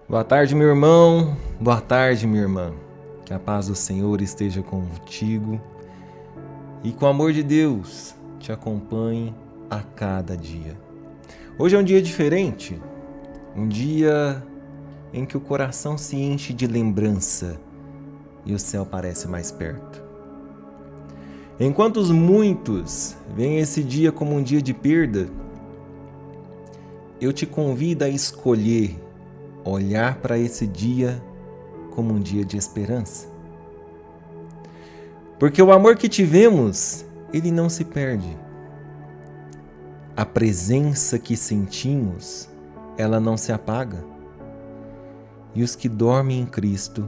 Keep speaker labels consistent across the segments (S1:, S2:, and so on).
S1: Boa tarde, meu irmão. Boa tarde, minha irmã. Que a paz do Senhor esteja contigo e com o amor de Deus te acompanhe a cada dia. Hoje é um dia diferente, um dia em que o coração se enche de lembrança e o céu parece mais perto. Enquanto muitos veem esse dia como um dia de perda, eu te convido a escolher olhar para esse dia como um dia de esperança. Porque o amor que tivemos, ele não se perde. A presença que sentimos, ela não se apaga. E os que dormem em Cristo,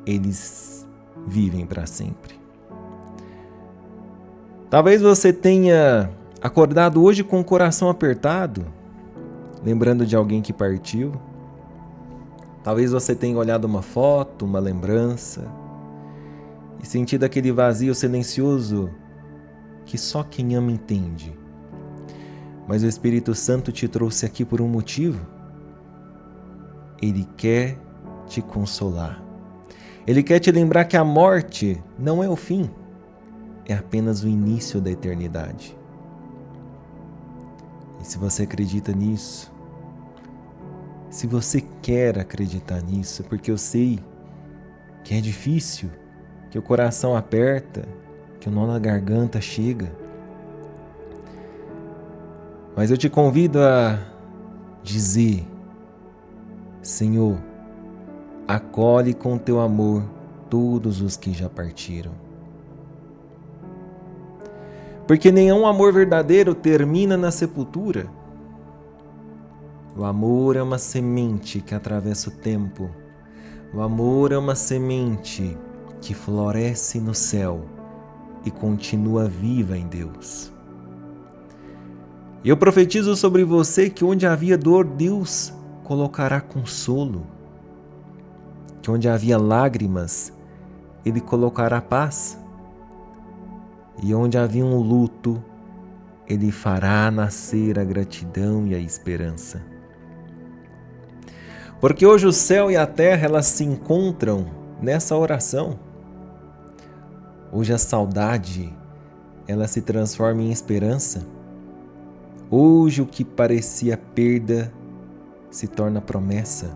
S1: eles vivem para sempre. Talvez você tenha acordado hoje com o coração apertado, lembrando de alguém que partiu. Talvez você tenha olhado uma foto, uma lembrança e sentido aquele vazio silencioso que só quem ama entende. Mas o Espírito Santo te trouxe aqui por um motivo. Ele quer te consolar. Ele quer te lembrar que a morte não é o fim, é apenas o início da eternidade. E se você acredita nisso, se você quer acreditar nisso, porque eu sei que é difícil, que o coração aperta, que o nó na garganta chega, mas eu te convido a dizer: Senhor, acolhe com teu amor todos os que já partiram. Porque nenhum amor verdadeiro termina na sepultura. O amor é uma semente que atravessa o tempo. O amor é uma semente que floresce no céu e continua viva em Deus. Eu profetizo sobre você que onde havia dor, Deus colocará consolo. Que onde havia lágrimas, Ele colocará paz. E onde havia um luto, Ele fará nascer a gratidão e a esperança. Porque hoje o céu e a terra, elas se encontram nessa oração. Hoje a saudade, ela se transforma em esperança. Hoje o que parecia perda se torna promessa.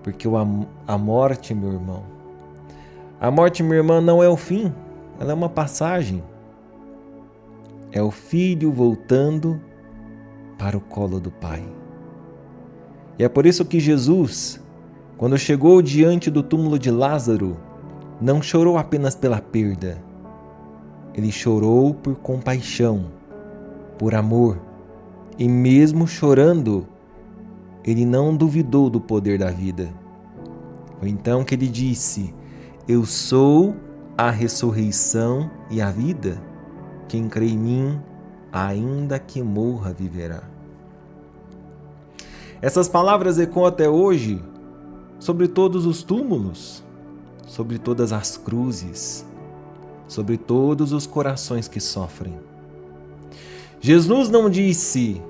S1: Porque a morte, meu irmão, a morte, minha irmã, não é o fim, ela é uma passagem. É o filho voltando para o colo do Pai. E é por isso que Jesus, quando chegou diante do túmulo de Lázaro, não chorou apenas pela perda. Ele chorou por compaixão, por amor. E mesmo chorando, ele não duvidou do poder da vida. Foi então que ele disse: Eu sou a ressurreição e a vida. Quem crê em mim, ainda que morra, viverá. Essas palavras ecoam até hoje sobre todos os túmulos, sobre todas as cruzes, sobre todos os corações que sofrem. Jesus não disse: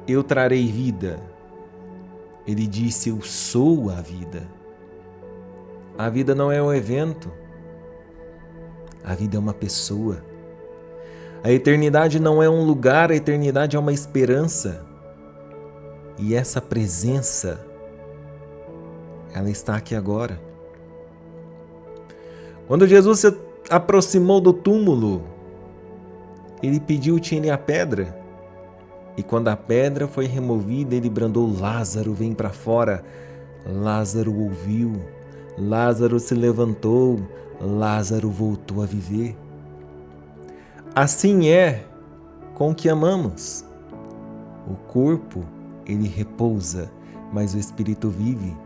S1: Eu trarei vida. Ele disse: Eu sou a vida. A vida não é um evento. A vida é uma pessoa. A eternidade não é um lugar, a eternidade é uma esperança. E essa presença, ela está aqui agora. Quando Jesus se aproximou do túmulo, ele pediu, tire a pedra. E quando a pedra foi removida, ele brandou: Lázaro, vem para fora. Lázaro ouviu, Lázaro se levantou, Lázaro voltou a viver. Assim é com o que amamos. O corpo, ele repousa, mas o espírito vive.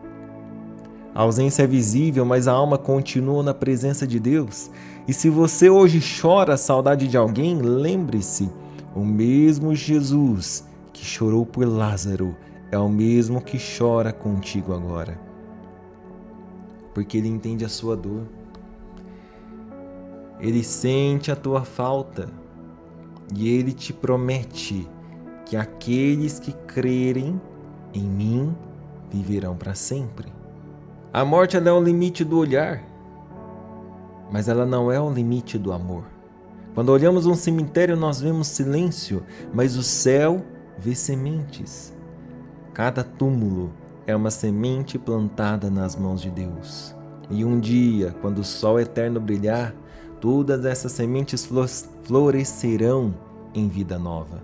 S1: A ausência é visível, mas a alma continua na presença de Deus. E se você hoje chora a saudade de alguém, lembre-se, o mesmo Jesus que chorou por Lázaro é o mesmo que chora contigo agora. Porque Ele entende a sua dor. Ele sente a tua falta. E Ele te promete que aqueles que crerem em mim viverão para sempre. A morte ela é o limite do olhar, mas ela não é o limite do amor. Quando olhamos um cemitério, nós vemos silêncio, mas o céu vê sementes. Cada túmulo é uma semente plantada nas mãos de Deus. E um dia, quando o sol eterno brilhar, todas essas sementes florescerão em vida nova.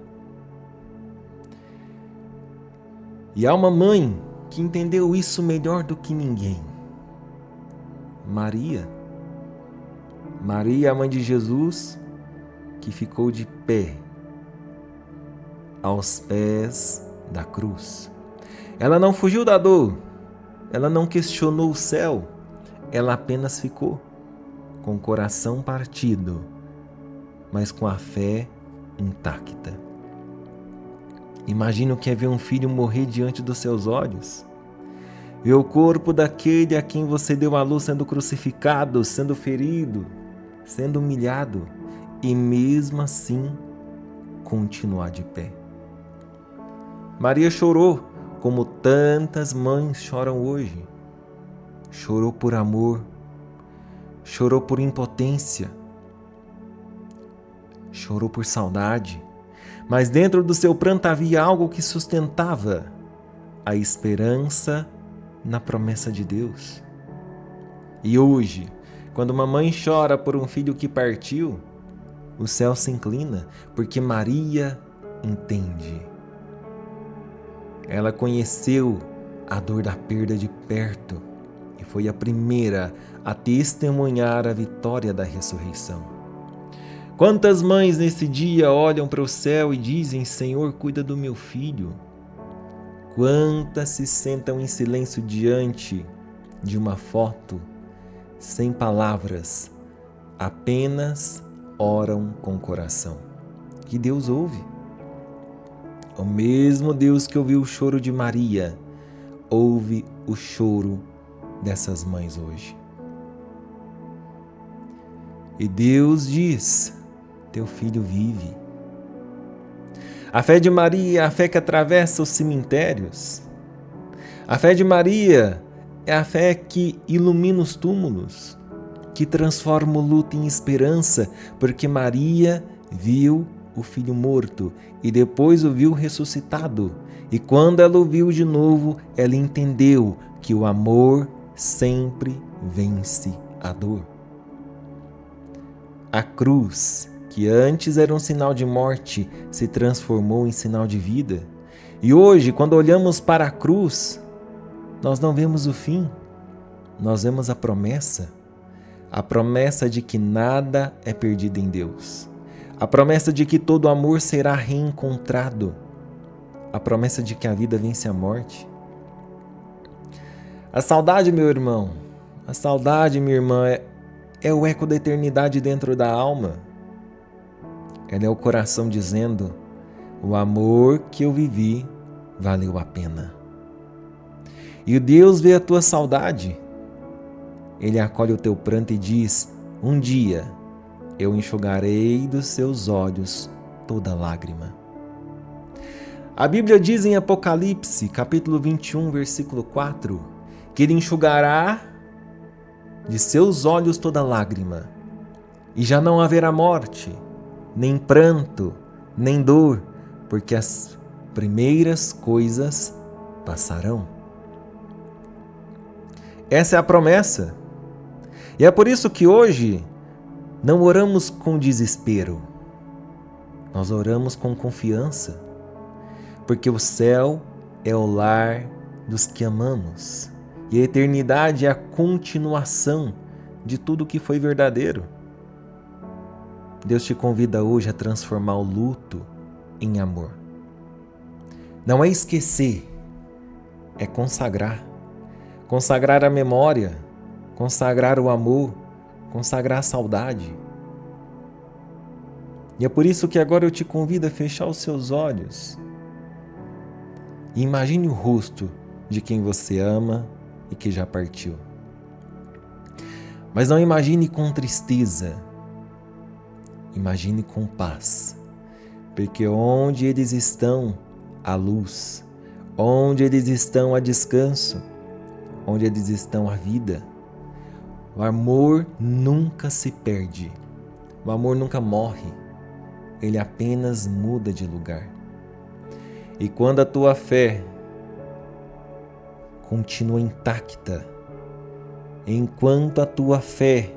S1: E há uma mãe que entendeu isso melhor do que ninguém. Maria, a mãe de Jesus, que ficou de pé aos pés da cruz. Ela não fugiu da dor, ela não questionou o céu, ela apenas ficou com o coração partido, mas com a fé intacta. Imagina o que é ver um filho morrer diante dos seus olhos. Ver o corpo daquele a quem você deu à luz sendo crucificado, sendo ferido, sendo humilhado, e mesmo assim continuar de pé. Maria chorou, como tantas mães choram hoje. Chorou por amor, chorou por impotência, chorou por saudade, mas dentro do seu pranto havia algo que sustentava a esperança na promessa de Deus. E hoje, quando uma mãe chora por um filho que partiu, o céu se inclina, porque Maria entende. Ela conheceu a dor da perda de perto e foi a primeira a testemunhar a vitória da ressurreição. Quantas mães nesse dia olham para o céu e dizem: Senhor, cuida do meu filho? Quantas se sentam em silêncio diante de uma foto, sem palavras, apenas oram com o coração? Que Deus ouve. O mesmo Deus que ouviu o choro de Maria, ouve o choro dessas mães hoje. E Deus diz: teu filho vive. A fé de Maria é a fé que atravessa os cemitérios. A fé de Maria é a fé que ilumina os túmulos, que transforma o luto em esperança, porque Maria viu o filho morto e depois o viu ressuscitado. E quando ela o viu de novo, ela entendeu que o amor sempre vence a dor. A cruz, que antes era um sinal de morte, se transformou em sinal de vida. E hoje, quando olhamos para a cruz, nós não vemos o fim, nós vemos a promessa de que nada é perdido em Deus, a promessa de que todo amor será reencontrado, a promessa de que a vida vence a morte. A saudade, meu irmão, a saudade, minha irmã, é o eco da eternidade dentro da alma. Ela é o coração dizendo: o amor que eu vivi valeu a pena. E o Deus vê a tua saudade. Ele acolhe o teu pranto e diz: um dia eu enxugarei dos seus olhos toda lágrima. A Bíblia diz em Apocalipse, capítulo 21, versículo 4, que Ele enxugará de seus olhos toda lágrima, e já não haverá morte, nem pranto, nem dor, porque as primeiras coisas passarão. Essa é a promessa. E é por isso que hoje não oramos com desespero. Nós oramos com confiança, porque o céu é o lar dos que amamos. E a eternidade é a continuação de tudo que foi verdadeiro. Deus te convida hoje a transformar o luto em amor. Não é esquecer, é consagrar. Consagrar a memória, consagrar o amor, consagrar a saudade. E é por isso que agora eu te convido a fechar os seus olhos e imagine o rosto de quem você ama e que já partiu. Mas não imagine com tristeza, imagine com paz, porque onde eles estão, há luz. onde eles estão a descanso, onde eles estão a vida. O amor nunca se perde, o amor nunca morre, ele apenas muda de lugar. E quando a tua fé continua intacta, enquanto a tua fé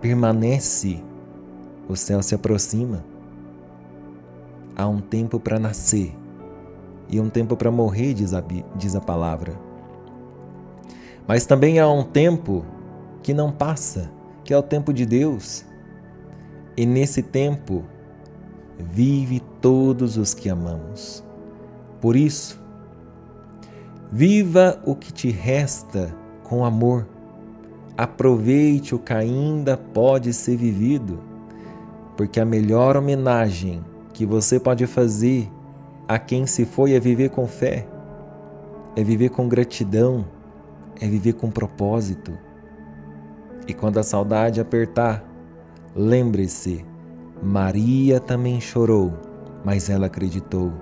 S1: permanece, o céu se aproxima. Há um tempo para nascer e um tempo para morrer, diz a palavra. Mas também há um tempo que não passa, que é o tempo de Deus. E nesse tempo vive todos os que amamos. Por isso, viva o que te resta com amor. Aproveite o que ainda pode ser vivido, porque a melhor homenagem que você pode fazer a quem se foi é viver com fé, é viver com gratidão, é viver com propósito. E quando a saudade apertar, lembre-se, Maria também chorou, mas ela acreditou.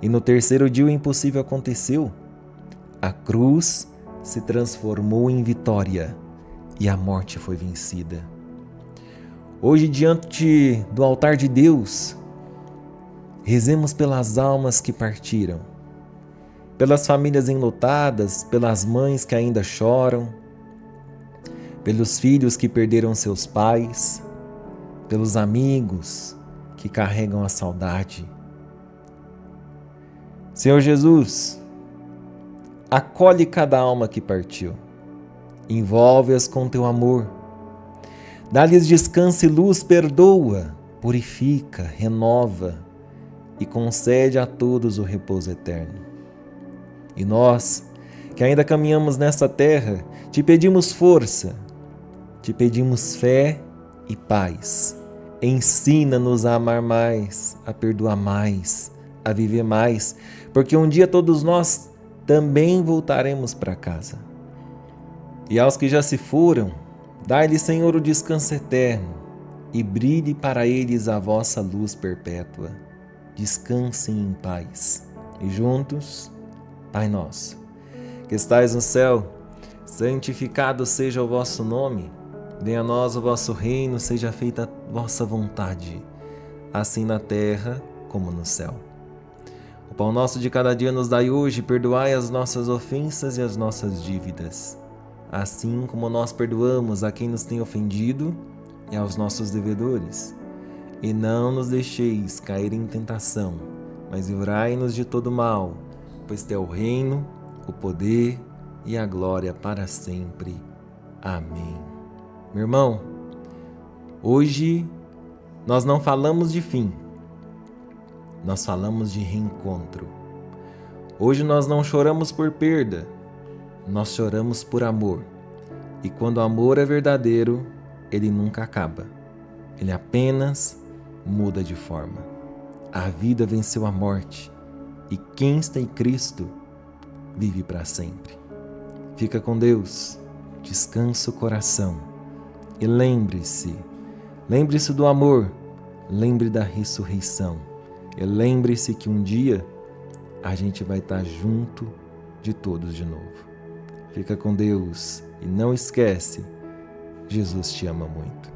S1: E no terceiro dia o impossível aconteceu. A cruz se transformou em vitória e a morte foi vencida. Hoje, diante do altar de Deus, rezemos pelas almas que partiram, pelas famílias enlutadas, pelas mães que ainda choram, pelos filhos que perderam seus pais, pelos amigos que carregam a saudade. Senhor Jesus, acolhe cada alma que partiu, envolve-as com teu amor, dá-lhes descanso e luz, perdoa, purifica, renova e concede a todos o repouso eterno. E nós, que ainda caminhamos nesta terra, te pedimos força, te pedimos fé e paz. Ensina-nos a amar mais, a perdoar mais, a viver mais, porque um dia todos nós também voltaremos para casa. E aos que já se foram, dai-lhes, Senhor, o descanso eterno e brilhe para eles a vossa luz perpétua. Descansem em paz. E juntos, Pai nosso, que estais no céu, santificado seja o vosso nome. Venha a nós o vosso reino, seja feita a vossa vontade, assim na terra como no céu. O pão nosso de cada dia nos dai hoje, perdoai as nossas ofensas e as nossas dívidas, assim como nós perdoamos a quem nos tem ofendido e aos nossos devedores. E não nos deixeis cair em tentação, mas livrai-nos de todo mal, pois teu é o reino, o poder e a glória para sempre. Amém. Meu irmão, hoje nós não falamos de fim, nós falamos de reencontro. Hoje nós não choramos por perda, nós choramos por amor. E quando o amor é verdadeiro, ele nunca acaba, ele apenas muda de forma. A vida venceu a morte e quem está em Cristo vive para sempre. Fica com Deus, descansa o coração. E lembre-se do amor, lembre da ressurreição. E lembre-se que um dia a gente vai estar junto de todos de novo. Fica com Deus e não esquece, Jesus te ama muito.